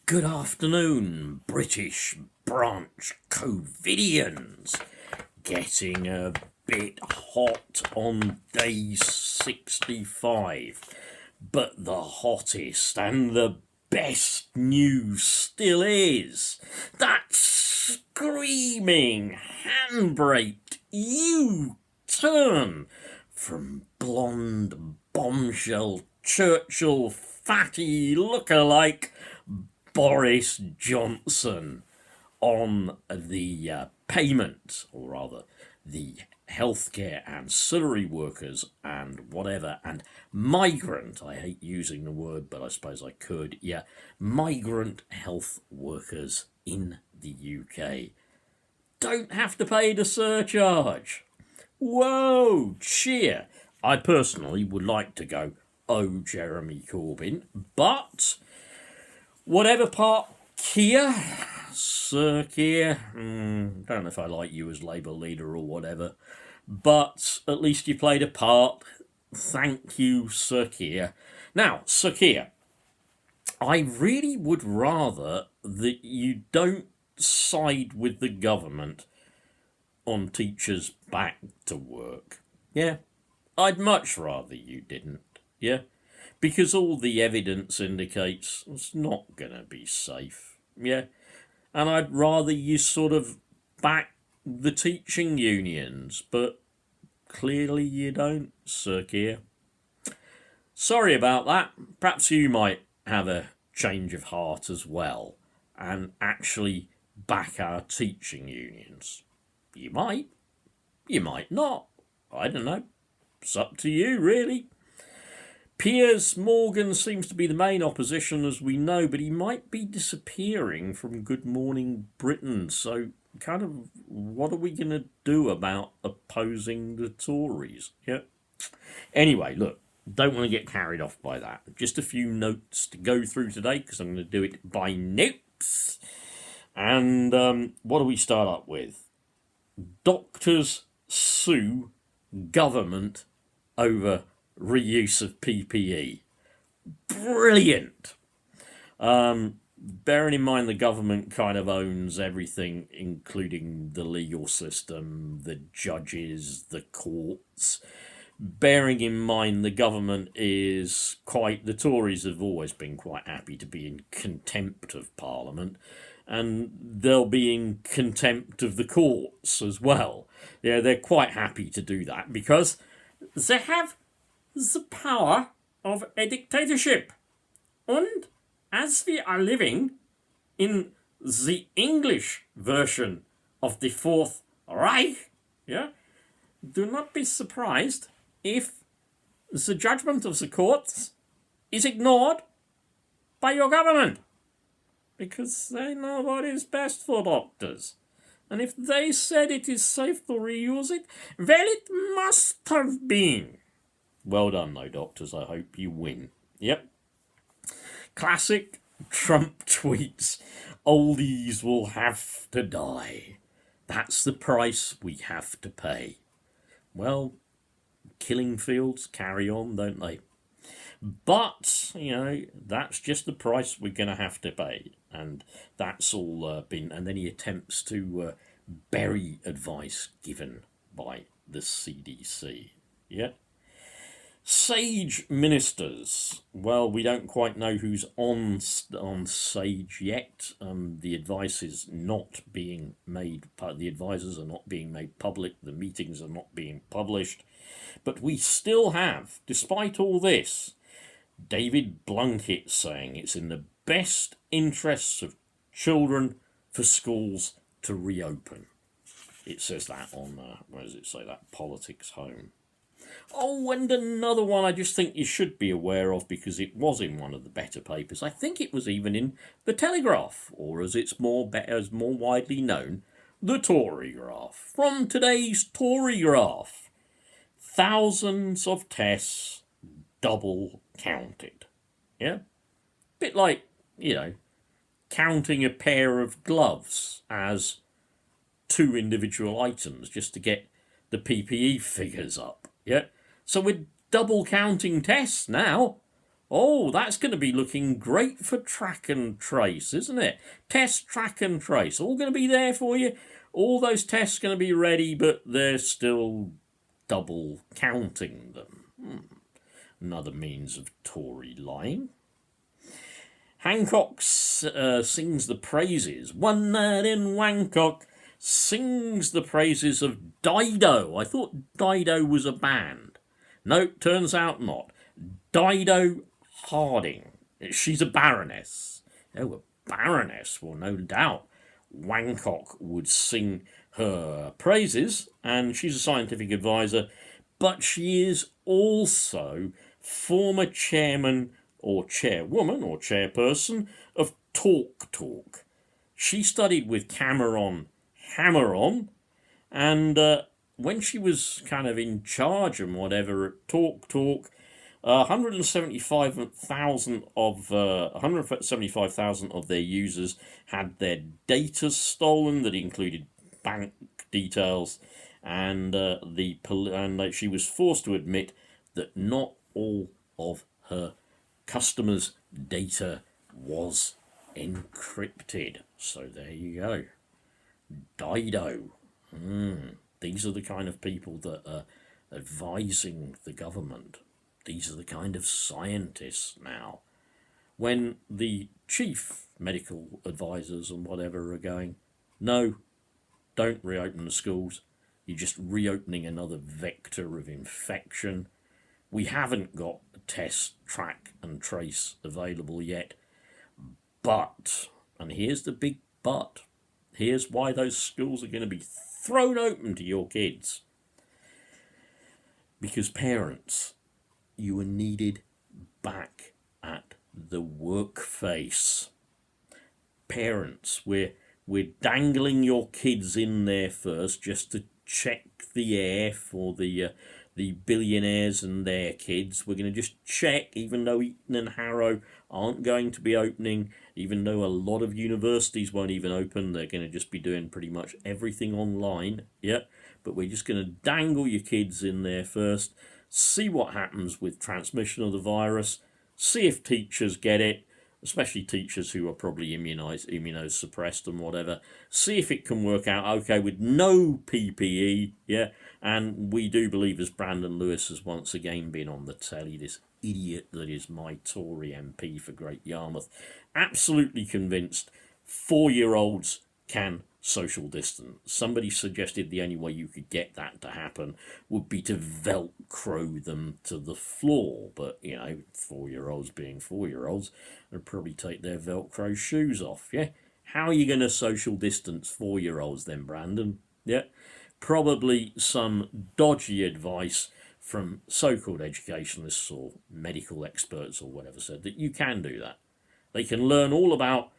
Good afternoon, British branch Covidians. Getting a bit hot on day 65. But the hottest and the best news still is that screaming handbraked U-turn from blonde bombshell Churchill fatty lookalike Boris Johnson on the payment, or rather the healthcare ancillary workers and whatever, and migrant, I hate using the word, but I suppose I could, migrant health workers in the UK don't have to pay the surcharge. Whoa, cheer. I personally would like to go, oh, Jeremy Corbyn, but whatever part Keir, Sir Keir, don't know if I like you as Labour leader or whatever, but at least you played a part. Thank you, Sir Keir. Now, Sir Keir, I really would rather that you don't side with the government on teachers back to work. Yeah, I'd much rather you didn't. Yeah, because all the evidence indicates it's not going to be safe. Yeah, and I'd rather you sort of back the teaching unions, but clearly you don't, Sir Keir. Sorry about that. Perhaps you might have a change of heart as well and actually back our teaching unions. You might not. I don't know. It's up to you, really. Piers Morgan seems to be the main opposition, as we know, but he might be disappearing from Good Morning Britain. So, kind of, what are we going to do about opposing the Tories? Yeah. Anyway, look, don't want to get carried off by that. Just a few notes to go through today, because I'm going to do it by notes. And what do we start up with? Doctors sue government over reuse of PPE. Brilliant. Bearing in mind the government kind of owns everything, including the legal system, the judges, the courts. Bearing in mind the government is the Tories have always been quite happy to be in contempt of Parliament, and they'll be in contempt of the courts as well. Yeah, they're quite happy to do that because they have the power of a dictatorship. And as we are living in the English version of the Fourth Reich, do not be surprised if the judgment of the courts is ignored by your government, because they know what is best for doctors. And if they said it is safe to reuse it, well, it must have been. Well done, though, doctors. I hope you win. Yep. Classic Trump tweets. Oldies will have to die. That's the price we have to pay. Well, killing fields carry on, don't they? But, that's just the price we're going to have to pay. And that's all been... And then he attempts to bury advice given by the CDC. Yeah? Sage ministers. Well, we don't quite know who's on Sage yet. The advice is not being made. The advisors are not being made public. The meetings are not being published. But we still have, despite all this, David Blunkett saying it's in the best interests of children for schools to reopen. It says that on, where does it say that? Politics Home. Oh, and another one I just think you should be aware of because it was in one of the better papers. I think it was even in the Telegraph, or as it's more widely known, the Torygraph. From today's Torygraph, thousands of tests double counted. Yeah? Bit like, counting a pair of gloves as two individual items just to get the PPE figures up. Yeah? So we're double counting tests now. Oh, that's going to be looking great for track and trace, isn't it? Test, track and trace, all going to be there for you. All those tests going to be ready, but they're still double counting them. Another means of Tory lying. Hancock sings the praises. One night in Wangcock sings the praises of Dido. I thought Dido was a band. No, turns out not. Dido Harding. She's a baroness. Oh, a baroness. Well, no doubt Wangcock would sing her praises, and she's a scientific advisor, but she is also former chairman or chairwoman or chairperson of Talk Talk. She studied with Cameron Hammer-on, and when she was kind of in charge and whatever at Talk Talk, 175,000 of their users had their data stolen. That included bank details, and she was forced to admit that not all of her customers' data was encrypted. So there you go. Dido. These are the kind of people that are advising the government. These are the kind of scientists now. When the chief medical advisors and whatever are going, no, don't reopen the schools. You're just reopening another vector of infection. We haven't got a test, track and trace available yet. But, and here's the big but, here's why those schools are going to be thrown open to your kids. Because parents, you are needed back at the workface. Parents, we're dangling your kids in there first just to check the air for the billionaires and their kids. We're going to just check, even though Eton and Harrow aren't going to be opening, even though a lot of universities won't even open, they're going to just be doing pretty much everything online. Yeah, but we're just going to dangle your kids in there first, see what happens with transmission of the virus, see if teachers get it, especially teachers who are probably immunosuppressed and whatever, see if it can work out okay with no PPE, yeah, and we do believe, as Brandon Lewis has once again been on the telly, this idiot that is my Tory MP for Great Yarmouth, absolutely convinced 4-year-olds can social distance. Somebody suggested the only way you could get that to happen would be to Velcro them to the floor. But, 4-year-olds being 4-year-olds would probably take their Velcro shoes off, yeah? How are you going to social distance 4-year-olds then, Brandon? Yeah? Probably some dodgy advice from so-called educationalists or medical experts or whatever said that you can do that. They can learn all about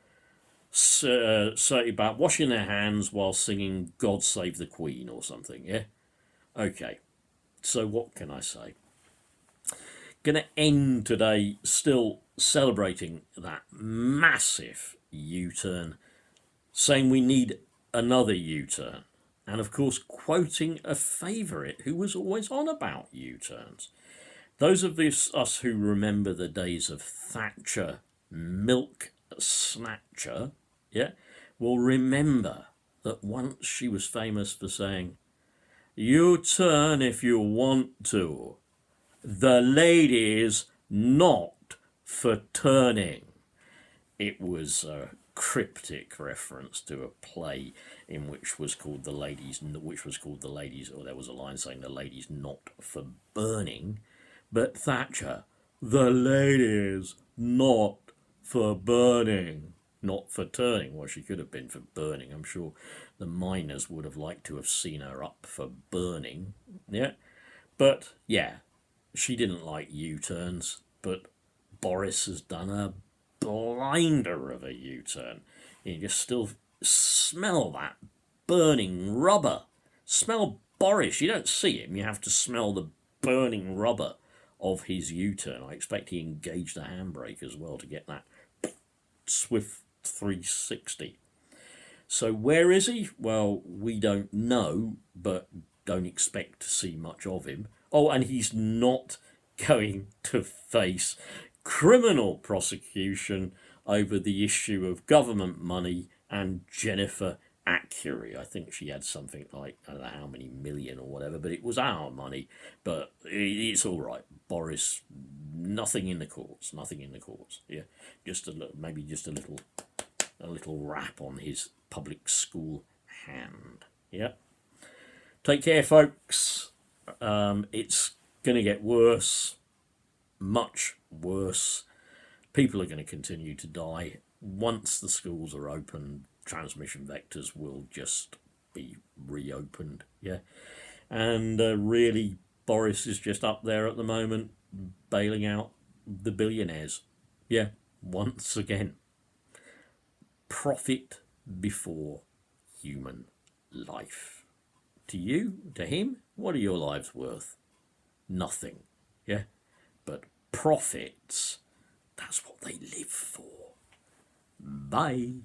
washing their hands while singing God Save the Queen or something, yeah? Okay, so what can I say? Gonna end today still celebrating that massive U-turn, saying we need another U-turn, and of course quoting a favourite who was always on about U-turns. Those of us who remember the days of Thatcher Milk Snatcher, yeah, will remember that once she was famous for saying, "You turn if you want to. The ladies not for turning." It was a cryptic reference to a play in which was called The Ladies, or there was a line saying the ladies not for burning, but Thatcher, the ladies not for burning, not for turning. Well, she could have been for burning. I'm sure the miners would have liked to have seen her up for burning. Yeah, but yeah, she didn't like U-turns, but Boris has done a blinder of a U-turn. You just still smell that burning rubber. Smell Boris. You don't see him, you have to smell the burning rubber of his U-turn. I expect he engaged a handbrake as well to get that swift 360. So where is he? Well, we don't know, but don't expect to see much of him. Oh, and he's not going to face criminal prosecution over the issue of government money and Jennifer Accuary. I think she had something like, I don't know how many million or whatever, but it was our money. But it's all right. Boris, nothing in the courts, nothing in the courts. Yeah, just maybe just a little rap on his public school hand. Yeah. Take care, folks. It's going to get worse, much worse. People are going to continue to die. Once the schools are open, transmission vectors will just be reopened. Yeah. And really, Boris is just up there at the moment, bailing out the billionaires. Yeah, once again. Profit before human life. To you, to him, what are your lives worth? Nothing. Yeah? But profits, that's what they live for. Bye.